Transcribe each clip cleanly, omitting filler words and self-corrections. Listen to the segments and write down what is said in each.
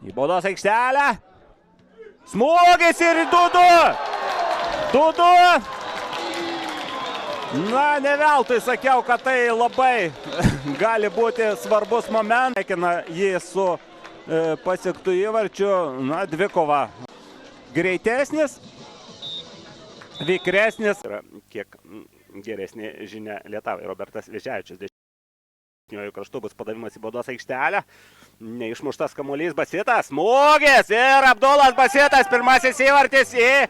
Į baudos aikštelę. Smūgis ir 2-2. 2-2. Na, ne veltui sakiau, kad tai labai gali būti svarbus momentas. Sveikina jį su pasiektų įvarčiu. Na, dvikova. Greitesnis, vikresnis. Yra kiek geresnė žinia Lietuvai. Robertas Vėžiavičius. Dešiniuoju kraštu bus padavimas į baudos aikštelę. Neišmuštas kamuolys, Basitas. Smūgis ir Abdulas Basitas. Pirmasis įvartis į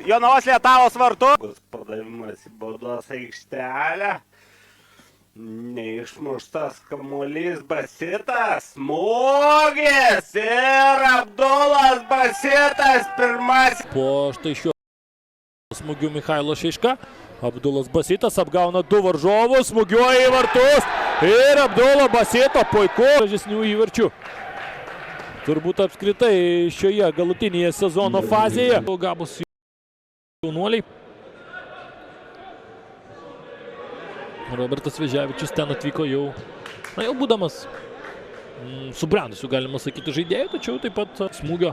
Jonavos Lietuvos vartų. Bus padavimas į baudos aikštelę. Neišmuštas kamuolys, Basitas. Smūgis ir Abdulas Basitas. Pirmasis. Po štai šiuo smūgiu Michailo Šeška. Abdulas Basitas apgauna 2 varžovus, smūgiuoja į vartus ir Abdulo Basito puiku. Gražesnių įvarčių. Turbūt apskritai šioje galutinėje sezono fazėje. Gabus jaunuoliai. Robertas Vėžiavičius ten atvyko jau būdamas subrendusiu, galima sakyti, žaidėjų, tačiau taip pat smūgio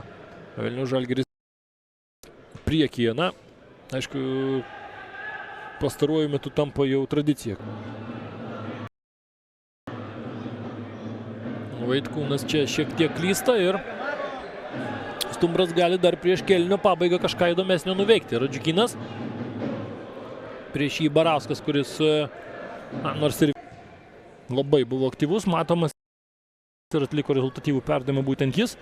Vilniaus Žalgiris priekyje. Na, aišku, pastaruoju metu tampa jau tradicija. Vaitkūnas čia šiek tiek klysta ir Stumbras gali dar prieš kėlinio pabaigą kažką įdomesnio nuveikti. Radžikinas. Prieš jį Barauskas, kuris nors ir labai buvo aktyvus, matomas ir atliko rezultatyvų perdavimą būtent jis.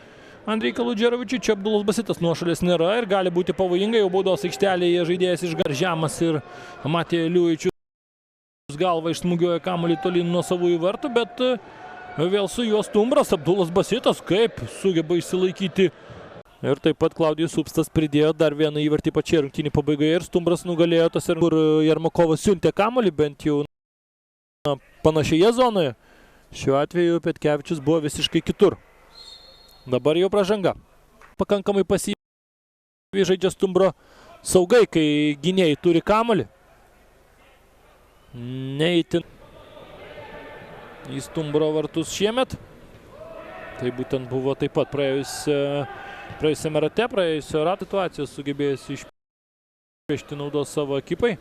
Andrei Kaludžerovičiui čia Abdulas Basitas nuošalės nėra ir gali būti pavojingai. Jau baudos aikštelėje žaidėjas išgaržemas ir Matė Liujičius galva išsmūgioja kamuolį tolyn nuo savųjų vartų, bet vėl su juo Stumbras. Abdulas Basitas kaip sugeba išsilaikyti. Ir taip pat Klaudijus Upstas pridėjo dar vieną įvartį pačioje rungtynių pabaigoje ir Stumbras nugalėjo tas, kur Jermakovas siuntė kamuolį, bent jau panašioje zonoje. Šiuo atveju Petkevičius buvo visiškai kitur. Dabar jau pražanga. Pakankamai pasyviai žaidžia Stumbro saugai, kai gynėjai turi kamuolį. Neįtin į Stumbro vartus šiemet. Tai būtent buvo taip pat praėjusiame rate, praėjusio rato situacijos sugebėjęs išpešti naudos savo ekipai.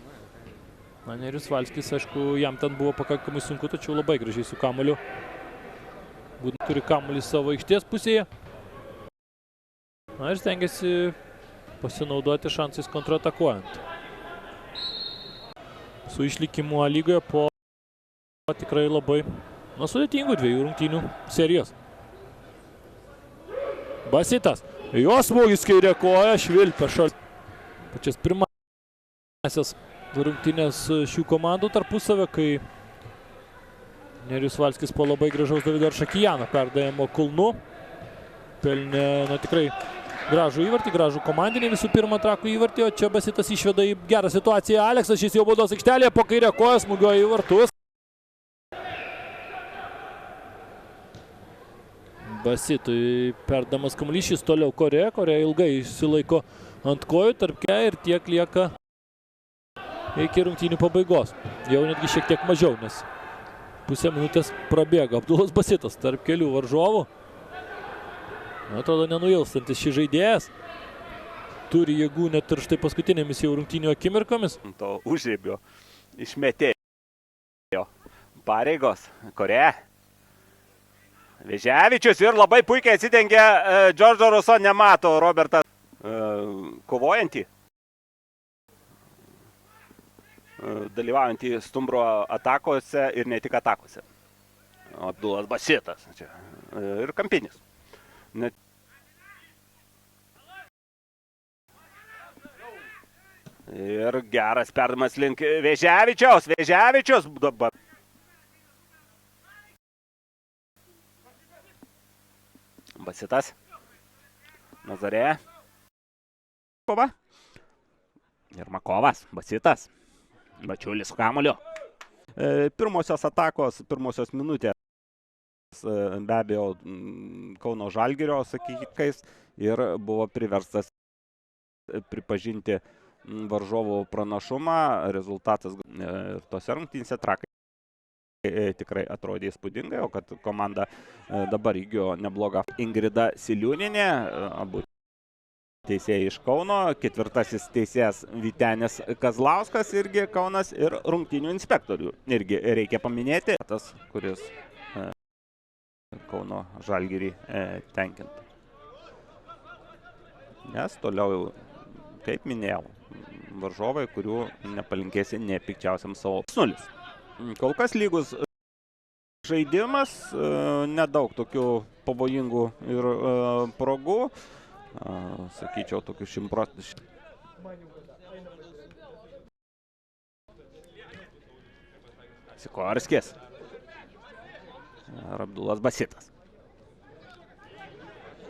Na, Nerijus Valskis, aišku, jam ten buvo pakankamai sunku, tačiau labai gražiai su kamuoliu. Būtent turi kamuolį savo aikštės pusėje. Na ir stengiasi pasinaudoti šansais kontratakuojant. Su išlikimu A lygoje po tikrai labai sudėtingų 2 rungtynių serijos. Basitas. Jo smūgis kairė koja švilpia pačias pirmasias rungtynės šių komandų tarpusavio, kai Nerijus Valskis po labai gražaus Davido Aršakijano perdavimo kulnu pelnė tikrai gražų įvartį, gražų komandinį visų pirma trakų įvartį, o čia Basitas išveda į gerą situaciją. Aleksas, šis jau baudos aikštelėje, po kairę koją smūgioja į vartus. Basitui perdamas kamuolys, šis toliau Korė ilgai išsilaiko ant kojų, tarp ir tiek lieka iki rungtynių pabaigos. Jau netgi šiek tiek mažiau, nes pusę minutės prabėga. Abdulas Basitas tarp kelių varžovų. Atrodo nenuilstantis šis žaidėjas. Turi jėgų net ir štai paskutinėmis jau rungtynių akimirkomis. To užribio išmetėjo pareigos. Korė. Vėžiavičius ir labai puikiai atsidengia Džordžo Ruso, nemato Robertas kovojantį. Dalyvaujantį Stumbro atakose ir ne tik atakose. Abdulas Basitas. Čia. Ir kampinis. Ir geras perdavimas link Vėžiavičiaus. Vėžiavičius dabar. Basitas. Nazarė. Kova. Jermakovas. Basitas. Bačiulis su kamuoliu. Pirmosios atakos, pirmosios minutės be abejo Kauno Žalgirio sakykais ir buvo priverstas pripažinti varžovų pranašumą. Rezultatas tose rungtynėse trakai tikrai atrodė įspūdingai, o kad komanda dabar įgijo neblogą. Ingrida Siliūninė, abu teisėjai iš Kauno, ketvirtasis teisėjas Vytenis Kazlauskas, irgi Kaunas, ir rungtynių inspektorių irgi reikia paminėti, tas, kuris Kauno Žalgirį tenkintų. Nes toliau, kaip minėjau, varžovai, kurių nepalinkėsi nepikčiausiam savo 0. Kol kas lygus žaidimas, nedaug tokių pavojingų ir progų, sakyčiau, tokių 100%. Sikorskis ir Abdulas Basitas.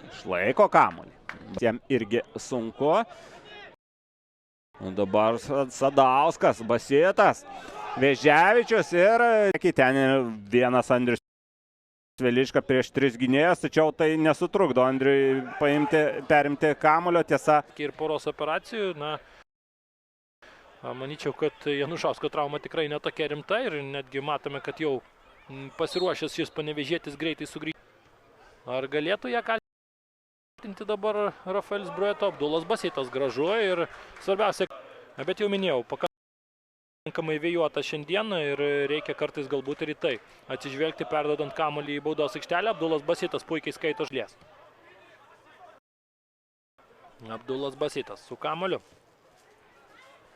Išlaiko kamuolį. Jam irgi sunku. Dabar Sadauskas, Basitas, Veževičius ir ten vienas Andrius Velička prieš 3 gynėjus, tačiau tai nesutrukdo Andriui perimti kamuolio, tiesa. Ir poros operacijų, manyčiau, kad Janušausko trauma tikrai netokia rimta ir netgi matome, kad jau pasiruošęs šis panevėžietis greitai sugrįžti. Ar galėtų ją kaltinti dabar Rafaelis Brueto? Abdulas Basitas gražu ir svarbiausia, bet jau minėjau, pakankamai vėjuota šiandieną ir reikia kartais galbūt ir į tai atsižvelgti, perdodant kamuolį į baudos aikštelę. Abdulas Basitas puikiai skaito žlės. Abdulas Basitas su kamuoliu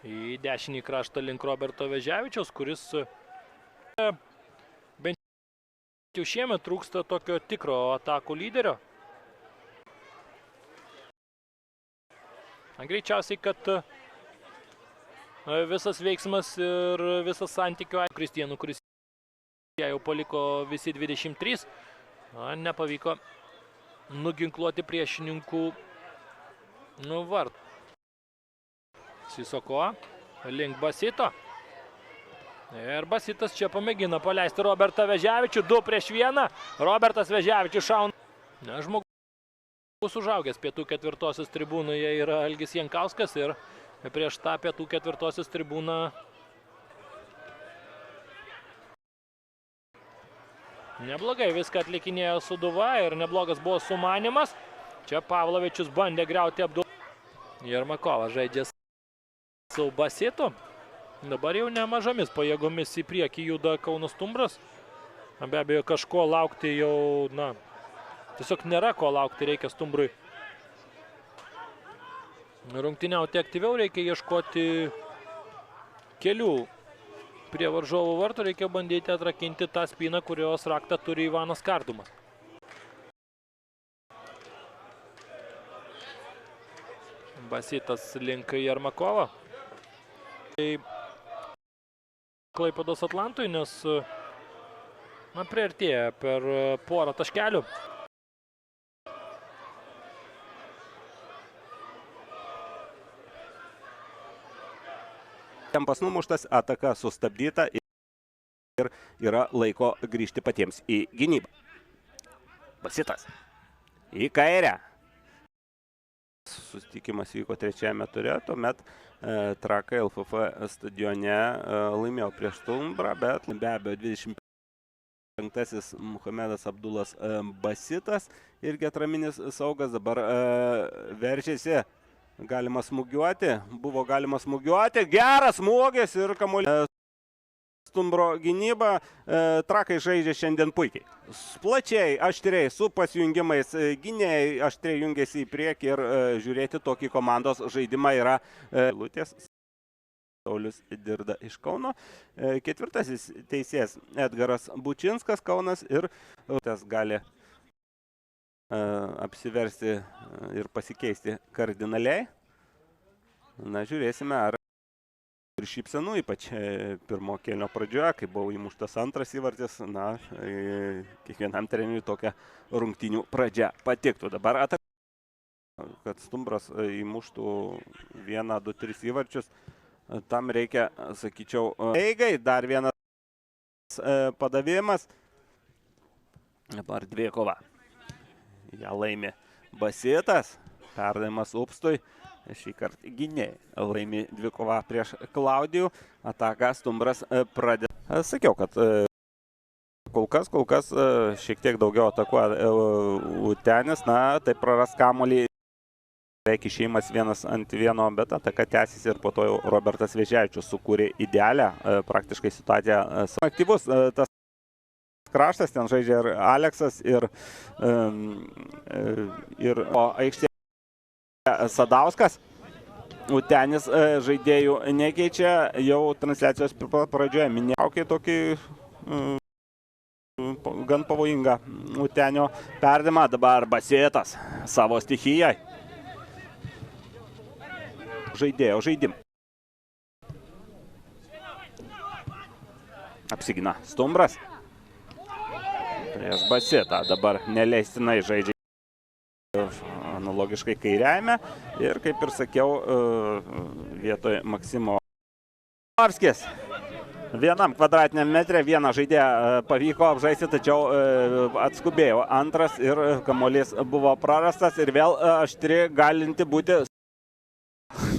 į dešinį kraštą link Roberto Veževičiaus, kuris bent jau šiemet trūksta tokio tikro atakų lyderio. Greičiausiai, kad visas veiksmas ir visas santykių Kristijanų, kuris jau paliko visi 23, nepavyko nuginkluoti priešininkų vartų. Sisoko link Basito. Ir Basitas čia pamėgina paleisti Robertą Veževičių. 2 prieš 1. Robertas Veževičius šauna. Žmogus užaugęs pietų 4-osios tribūnoje yra Algis Jankauskas ir prieš tą pietų 4-osios tribūną neblogai viską atlikinėjo Sūduva ir neblogas buvo sumanymas. Čia Pavlovičius bandė griauti Abdulą. Jermakovas žaidžia su Basitu. Dabar jau nemažomis pajėgomis į priekį juda Kauno Stumbras. Be abejo, kažko laukti jau, tiesiog nėra ko laukti, reikia Stumbrui rungtyniauti aktyviau, reikia ieškoti kelių prie varžovų vartų, reikia bandyti atrakinti tą spyną, kurios raktą turi Ivanas Kardumas. Basitas link Jermakovo. Tai Klaipėdos Atlantui, nes priartėja per porą taškelių. Tempas numuštas, ataka sustabdyta ir yra laiko grįžti patiems į gynybą. Basitas į kairę. Susitikimas vyko 3-ame ture, tuomet Trakai LFF stadione laimėjo prieš Stumbrą, bet be abejo 25-asis Muhamedas Abdulas Basitas, irgi atraminis saugas, dabar veržėsi. Galima smūgiuoti, buvo galima smūgiuoti, geras smūgis ir kamuolys. Stumbro gynyba, Trakai žaidžia šiandien puikiai. Plačiai, aštriai, su pasijungimais gynėjai, aštriai jungiasi į priekį ir žiūrėti tokį komandos žaidimą yra Lutės. Saulius Dirda iš Kauno. 4-asis teisėjas Edgaras Bučinskas, Kaunas, ir tas gali apsiversti ir pasikeisti kardinaliai. Žiūrėsime, ar ir šypsenų, ypač pirmo kėlinio pradžioje, kai buvo įmuštas antras įvartis, kiekvienam treneriui tokia rungtynių pradžia patiktų. Dabar kad Stumbras įmuštų 1, 2, 3 įvarčius, tam reikia, sakyčiau, eigai, dar vienas padavimas. Dabar dvikova. Ja laimi Basitas, perdavimas Upstui, šį kartą gynėjai laimi dvikovą prieš Klaudijų, ataką Stumbras pradeda. Sakiau, kad kol kas šiek tiek daugiau atakuoja Utenis, na, tai praras kamuolį. Beveik išėjimas 1-1, bet ataka tęsis ir po to jau Robertas Vėžiavičius sukūrė idealią praktiškai situaciją. Aktyvus tas kraštas, ten žaidžia ir Aleksas, ir aikštėje Sadauskas. Utenis žaidėjų nekeičia, jau transliacijos pradžioje minėjau tokį gan pavojingą Utenio perdimą. Dabar Basėtas savo stichijai. Žaidimą. Apsigina Stumbras. Prieš Basėtą dabar neleistinai žaidžia analogiškai kairiajame. Ir kaip ir sakiau, vietoj Maksimo Orskis. Vienam kvadratiniam metre vieną žaidėją pavyko apžaisti, tačiau atskubėjo antras ir kamuolys buvo prarastas. Ir vėl aštri galinti būti,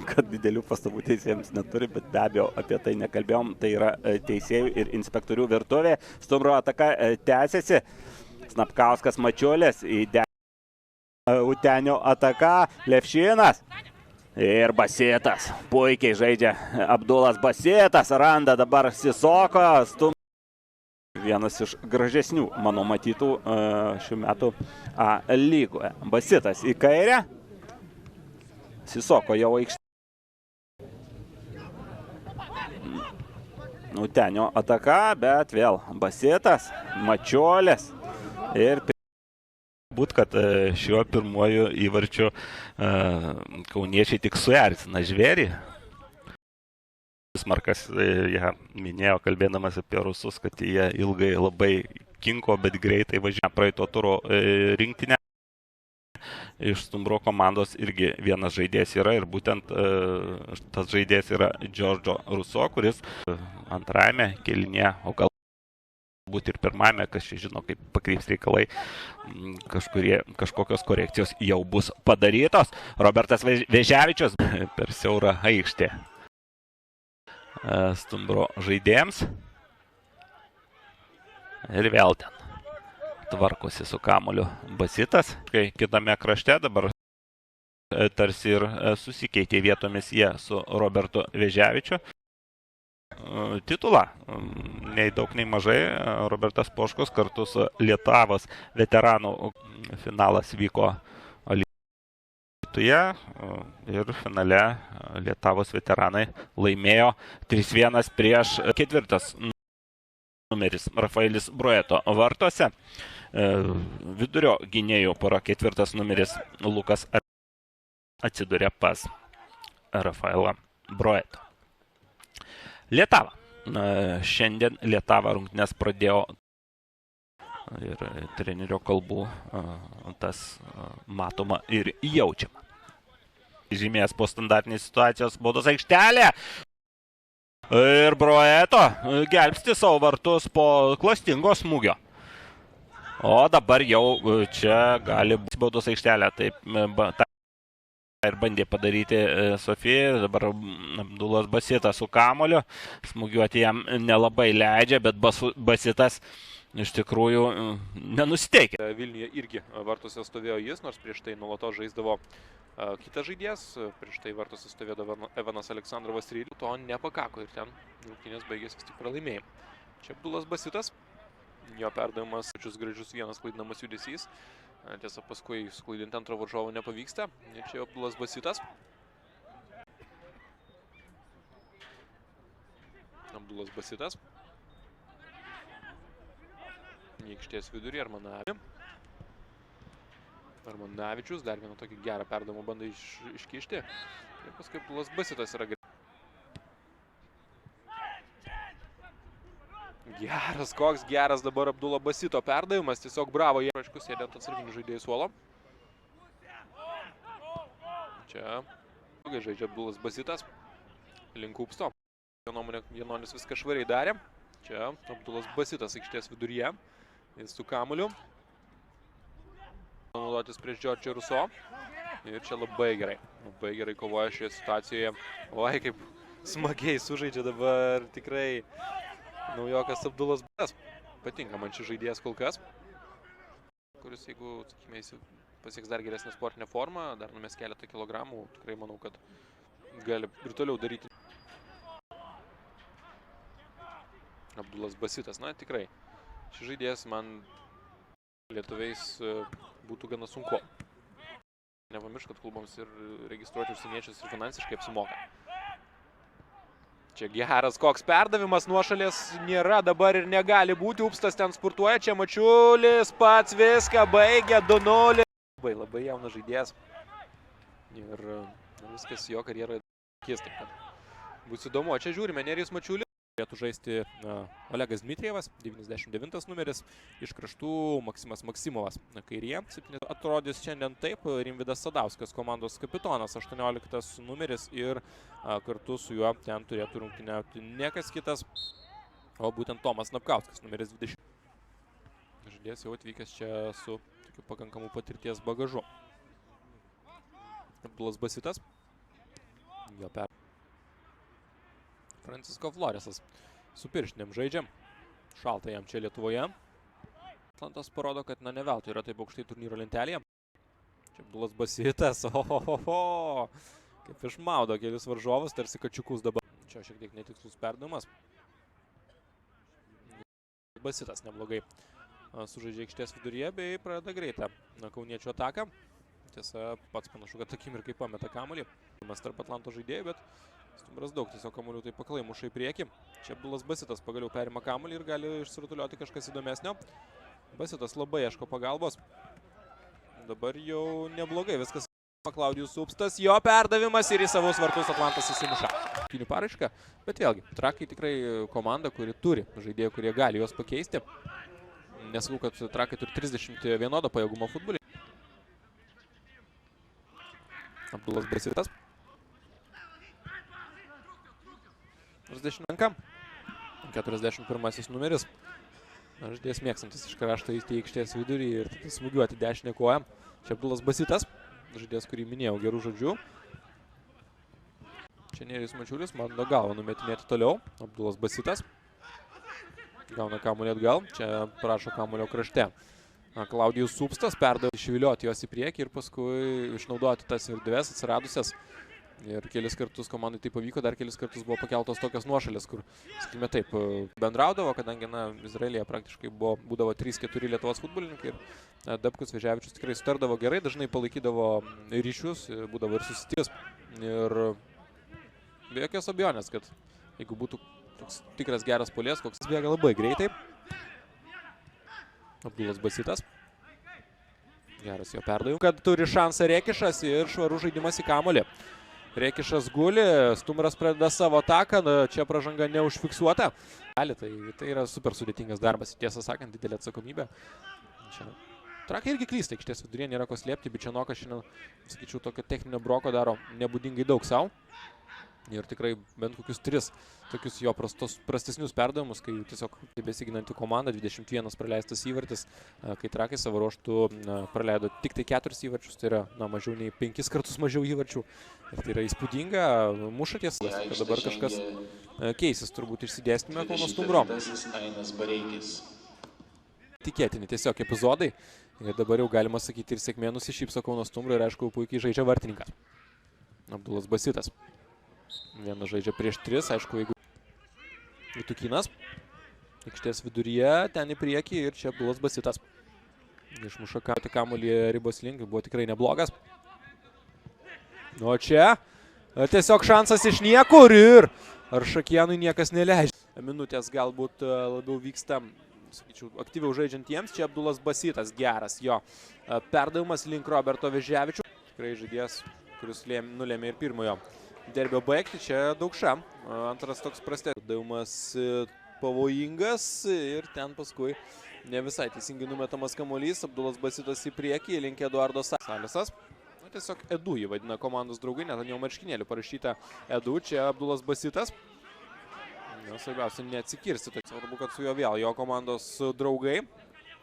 kad didelių pastabų teisėjams neturi, bet be abejo apie tai nekalbėjom. Tai yra teisėjų ir inspektorių virtuvė. Stumbro ataka tęsiasi. Snapkauskas Mačiulis į Utenio ataka. Levšinas. Ir Basėtas. Puikiai žaidžia Abdulas Basėtas. Randa dabar Sisoko. Vienas iš gražesnių mano matytų šių metų A lygoje. Basėtas į kairę. Sisoko jau aikštė. Utenio ataka, bet vėl Basėtas, Mačiolis ir būt, kad šiuo pirmuoju įvarčiu kauniečiai tik suerzina žvėrį. Markas ją minėjo, kalbėdamas apie rusus, kad jie ilgai labai kinko, bet greitai važiavo praeito turo rinktinę. Iš Stumbro komandos irgi vienas žaidėjas yra ir būtent tas žaidėjas yra Džordžo Ruso, kuris antrajame kėlinyje, o galbūt ir pirmajame, kas čia žino, kaip pakryps reikalai, kažkokios korekcijos jau bus padarytos. Robertas Vėžiavičius per siaurą aikštę Stumbro žaidėjams. Ir vėl ten tvarkosi su kamuoliu Basitas. Kitame krašte dabar tarsi ir susikeitė vietomis jie su Robertu Vėžiavičiu. Titulą, nei daug, nei mažai, Robertas Poškus kartu su Lietuvos veteranų finalas vyko Alytuje ir finale Lietuvos veteranai laimėjo 3-1 prieš ketvirtas numeris Rafaelis Broeto vartuose. Vidurio gynėjų pora ketvirtas numeris Lukas atsidūrė pas Rafaelą Broeto. Lietava. Šiandien Lietava rungtynes pradėjo ir trenerio kalbų tas matoma ir jaučiama. Žymės po standartinės situacijos baudos aikštelė. Ir Broeto gelbsti savo vartus po klastingo smūgio. O dabar jau čia gali būti baudos aikštelė. Taip ir bandė padaryti Sofija. Dabar Abdulas Basitas su kamuoliu. Smūgiuoti jam nelabai leidžia, bet Basitas iš tikrųjų nenusiteikė. Vilniuje irgi vartuose stovėjo jis, nors prieš tai nuolatos žaisdavo kitas žaidėjas. Prieš tai vartuose stovėdavo Evanas Aleksandrovas Rylių. To nepakako ir ten rungtynės baigėsi vis tik pralaimėjimu. Čia Abdulas Basitas. Jo perdavimas, gražius vienas klaidinamas judesys. Tiesa, paskui suklaidinti antro varžovo nepavyksta. Ir čia Abdulas Basitas. Abdulas Basitas. Į aikštės vidurį Armanavičius. Dar vieną tokį gerą perdavimą bando iškišti. Ir paskui Abdulas Basitas yra koks geras dabar Abdulo Basito perdavimas. Tiesiog bravo. Jie aišku sėdė ant atsarginių žaidėjų suolo. Čia žaidžia Abdulas Basitas. Link Upsto. Jo nuomonė, Janonis viską švariai darė. Čia Abdulas Basitas aikštės viduryje. Jis su kamuoliu. Naudotis prieš Džordžą Ruso. Ir čia labai gerai. Labai gerai kovoja šioje situacijoje. Oi, kaip smagiai sužaidžia dabar tikrai naujokas Abdulas Basitas. Patinka man šis žaidėjas kol kas, kuris, jeigu, sakykime, jis pasieks dar geresnę sportinę formą, dar numės keletą kilogramų, tikrai manau, kad gali ir toliau daryti. Abdulas Basitas, na tikrai, šis žaidėjas man lietuviais būtų gana sunku. Nepamiršk, kad klubams ir registruoti užsieniečius ir finansiškai apsimoka. Čia geras koks perdavimas, nuošalės nėra dabar ir negali būti. Upstas ten spurtuoja, čia Mačiulis pats viską baigia 2-0. Labai jaunas žaidėjas ir viskas jo karjeroje keista. Bus įdomu, čia žiūrime, Nerijus Mačiulis. Turėtų žaisti Olegas Dmitrijevas, 99 numeris, iš kraštų Maksimas Maksimovas kairėje. Atrodys šiandien taip, Rimvydas Sadauskas, komandos kapitonas, 18 numeris ir kartu su juo ten turėtų rungtyniauti niekas kitas, o būtent Tomas Napkauskas, numeris 20. Žaidėjas jau atvykęs čia su tokiu pakankamu patirties bagažu. Abdulas Basitas. Jo per. Francisco Floresas su pirštinėm žaidžiam. Šalta jam čia Lietuvoje. Atlantas parodo, kad ne veltui yra taip aukštai turnyro lentelėje. Čia Abdulas Basitas. Ohohoho. Kaip išmaudo kelius varžovus, tarsi kačiukus dabar. Čia šiek tiek netikslus perdavimas. Basitas neblogai sužaidžia aikštės viduryje bei pradeda greitą kauniečių ataką. Tiesa, pats panašu, kad akimirkai pameta kamuolį. Mes tarp Atlanto žaidėjų, bet Stumbras daug tiesiog kamuolių taip paklai muša į priekį. Čia Abdulas Basitas pagaliau perima kamuolį ir gali išsirutuliuoti kažkas įdomesnio. Basitas labai ieško pagalbos. Dabar jau neblogai viskas. Klaudijus Upstas, jo perdavimas ir į savus vartus Atlantas įsimuša. Rungtynių paraiška, bet vėlgi, Trakai tikrai komanda, kuri turi žaidėjų, kurie gali juos pakeisti. Nesakau, kad Trakai turi 30 vienodo pajėgumo futbolį. Abdulas Basitas. 41 numeris. Žaidėjas mėgstantis iš krašto į aikštės vidurį ir smūgiuoti dešinę koją. Čia Abdulas Basitas. Žaidėjas, kurį minėjau gerų žodžių. Čia Nerijus Mačiulis, mando galvą numetinėti toliau. Abdulas Basitas. Gauna kamuolį atgal. Čia prašo kamuolio krašte. Klaudijus Upstas perdavė išvilioti jos į priekį ir paskui išnaudoti tas erdves atsiradusias. Ir kelis kartus komandai tai pavyko, dar kelis kartus buvo pakeltos tokios nuošalės, kur, sakykime taip, bendraudavo, kadangi, Izraelyje praktiškai būdavo 3-4 Lietuvos futbolininkai ir Dabkus Veževičius tikrai sutardavo gerai, dažnai palaikydavo ryšius, būdavo ir susitikęs. Ir be jokios abejonės, kad jeigu būtų toks tikras geras puolėjas, koks bėga labai greitai. Abdulas Basitas. Geras jo perdavimas. Kad turi šansą Rekišas ir švarus žaidimas į kamuolį. Rekišas guli, Stumbras pradeda savo ataką, čia pražanga neužfiksuota. Tai yra super sudėtingas darbas, tiesą sakant, didelė atsakomybė. Čia Trakai irgi klysta, aikštės viduryje nėra ko slėpti, Bičianokas šiandien, sakyčiau, tokio techninio broko daro nebūdingai daug savo. Ir tikrai bent kokius 3 tokius jo prastesnius perdavimus, kai tiesiog besiginanti komanda, 21 praleistas įvartis, kai Trakai savo ruožtų praleido tik tai 4 įvarčius, tai yra mažiau nei 5 kartus mažiau įvarčių. Ir tai yra įspūdinga, muša tiesa, kad dabar kažkas keisis, turbūt išsidėstime Kauno Stumbro. Tikėtini tiesiog epizodai. Ir dabar jau galima sakyti ir sėkmė nusišypso Kauno Stumbro ir aišku puikiai žaidžia vartininkas. Abdulas Basitas. Vienas žaidžia prieš 3, aišku, jeigu Vitukinas. Aikštės viduryje, ten į priekį ir čia Abdulas Basitas. Išmuša kamuolį ribos link, buvo tikrai neblogas. O čia tiesiog šansas iš niekur ir Aršakienui niekas neleidžia. Minutės galbūt labiau vyksta, sakyčiau, aktyviau žaidžiantiems. Čia Abdulas Basitas, geras jo perdavimas link Roberto Veževičių. Tikrai žaidėjas, kuris nulėmė ir pirmojo derbio baigti. Čia Daukša, antras toks prastesnis. Davimas pavojingas ir ten paskui ne visai teisingai numetamas kamuolys. Abdulas Basitas į priekį, link Eduardo Salisas. Tiesiog Edu jį vadina komandos draugai, net ant jo marškinėlių parašyta Edu. Čia Abdulas Basitas. Svarbiausia neatsikirsti, tai svarbu, kad su juo vėl jo komandos draugai.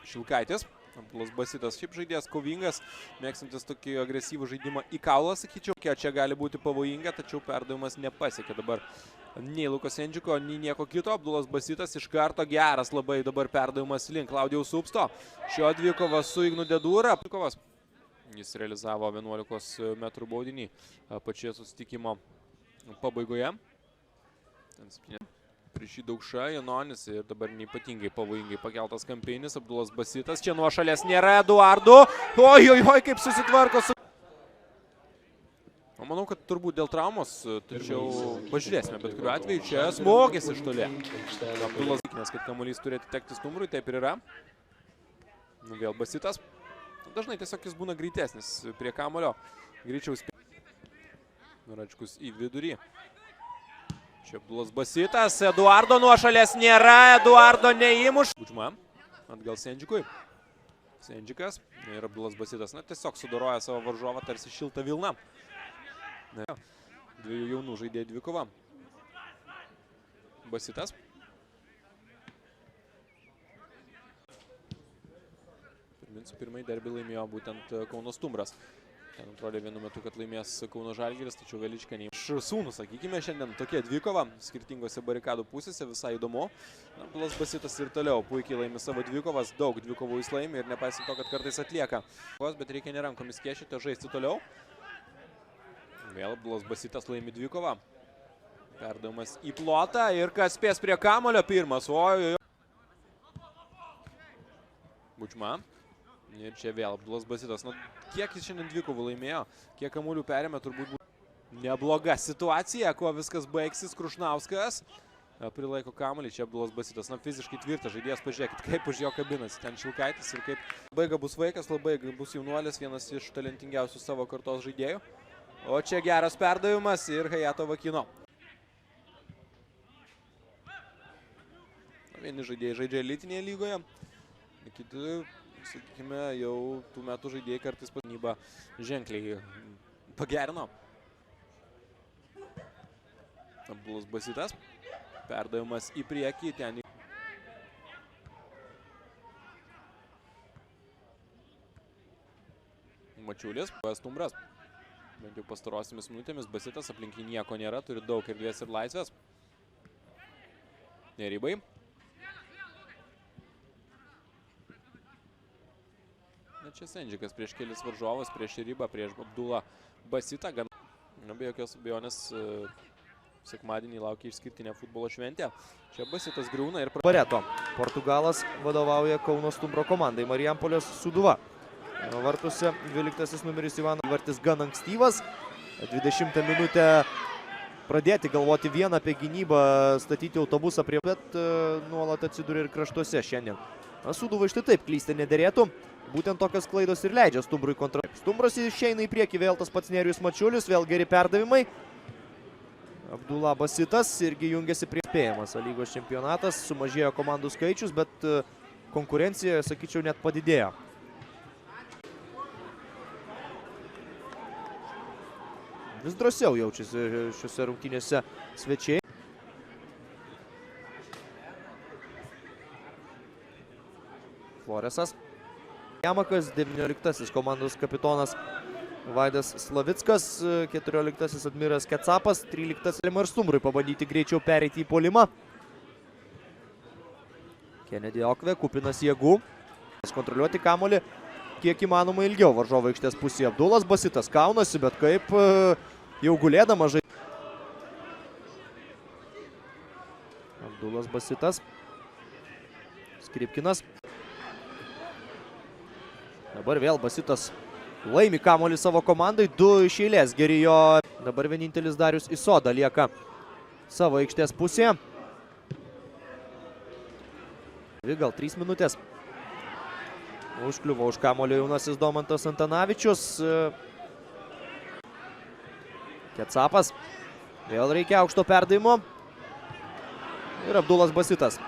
Šilkaitis Abdulas Basitas šiaip žaidėjas kovingas, mėgstantis tokį agresyvų žaidimą į kaulą, sakyčiau. Čia gali būti pavojinga, tačiau perdavimas nepasiekė dabar nei Luko Sendžiko, nei nieko kito. Abdulas Basitas iš karto geras labai dabar perdavimas link Klaudijaus Upsto. Šio dvikova su Ignu Dedūra. Jis realizavo 11 metrų baudinį pačioje susitikimo pabaigoje. Prieš jį Daukša, Janonis ir dabar neypatingai pavojingai pakeltas kampinis. Abdulas Basitas, čia nuo šalies nėra Eduardo. Oi, kaip susitvarko su... Manau, kad turbūt dėl traumos, tačiau pažiūrėsime, bet kuriuo atveju čia smogės iš toli. Abdulas Basitas, kad kamuolys turėtų tekti Stumbrui, taip ir yra. Vėl Basitas. Dažnai tiesiog jis būna greitesnis prie kamulio. Greičiau spėjo. Nuračkus į vidurį. Čia Abdulas Basitas. Eduardo nuo šalies nėra. Eduardo neįmuš. Budžma. Atgal Sendžikui. Sendžikas ir Abdulas Basitas. Tiesiog sudoroja savo varžovą tarsi šiltą vilną. Dviejų jaunų žaidėjų dvikova. Basitas. Pirmąjį derbį laimėjo būtent Kauno Stumbras. Ten atrodė vienu metu, kad laimės Kauno Žalgiris, tačiau Velička nei sūnų, sakykime, šiandien tokia dvikova skirtingose barikadų pusėse, visai įdomu. Abdulas Basitas ir toliau puikiai laimi savo dvikovas, daug dvikovų jis laimi ir nepaisant to, kad kartais atlieka. Bet reikia ne rankomis kėšyti, o žaisti toliau. Vėl Abdulas Basitas laimi dvikovą. Perdavimas į plotą ir kas spės prie kamulio pirmas. Budžma. Ir čia vėl Abdulas Basitas. Kiek jis šiandien dvikovų laimėjo, kiek kamuolių perėmė, turbūt būtų nebloga situacija, kuo viskas baigsis. Krušnauskas prilaiko kamuolį, čia Abdulas Basitas. Fiziškai tvirtas žaidėjas, pažiūrėkit, kaip už jo kabinasi. Ten Šilkaitis ir kaip labai gabus vaikas, labai gabus jaunuolis, vienas iš talentingiausių savo kartos žaidėjų. O čia geras perdavimas ir Hayato Vakino. Vieni žaidėjai žaidžia elitinėje lygoje, kiti, sakykime, jau tų metų žaidėjai kartais gynybą ženkliai pagerino. Abdulas Basitas. Perdavimas į priekį. Ten Mačiulis. Stumbras. Bent jau pastarosiamis minutėmis Basitas aplink jį nieko nėra. Turi daug erdvės ir laisvės. Nerybai. Čia Sendžikas prieš kelis varžovus, prieš ribą, prieš Abdulą Basitą. Be jokios abejonės sekmadienį laukia išskirtinė futbolo šventė. Čia Basitas griūna ir... Pareto. Portugalas vadovauja Kauno Stumbro komandai. Marijampolės Sūduva. Vartuose 12 numeris Ivanas Vartis gan ankstyvas. 20 minutę pradėti galvoti vieną apie gynybą, statyti autobusą prie... Bet nuolat atsidūrė ir kraštuose šiandien. Sūduva iš tai taip klysti nederėtų. Būtent tokios klaidos ir leidžia Stumbrui kontra. Stumbras išeina į priekį, vėl tas pats Nerijus Mačiulis, vėl geri perdavimai. Abdula Basitas irgi jungiasi prie spėjamas. Lygos čempionatas, sumažėjo komandų skaičius, bet konkurencija, sakyčiau, net padidėjo. Vis drąsiau jaučiasi šiuose rungtynėse svečiai. Floresas. Jamakas, 19 komandos kapitonas Vaidas Slavickas, 14 Admiras Kecapas, 13 ir Stumbrui pabandyti greičiau pereiti į puolimą. Kennedy Okve, kupinas jėgų. Kontroliuoti kamuolį kiek įmanoma ilgiau. Varžovo aikštės pusėje Abdulas Basitas kaunasi, bet kaip jau gulėdama žaidžia. Abdulas Basitas. Skripkinas. Dabar vėl Basitas laimi kamuolį savo komandai. 2 iš eilės geri jo. Dabar vienintelis Darius Isoda lieka savo aikštės pusėje. Gal 3 minutės. Užkliuvo už kamuolį jaunasis Domantas Antanavičius. Kecapas. Vėl reikia aukšto perdavimo. Ir Abdulas Basitas.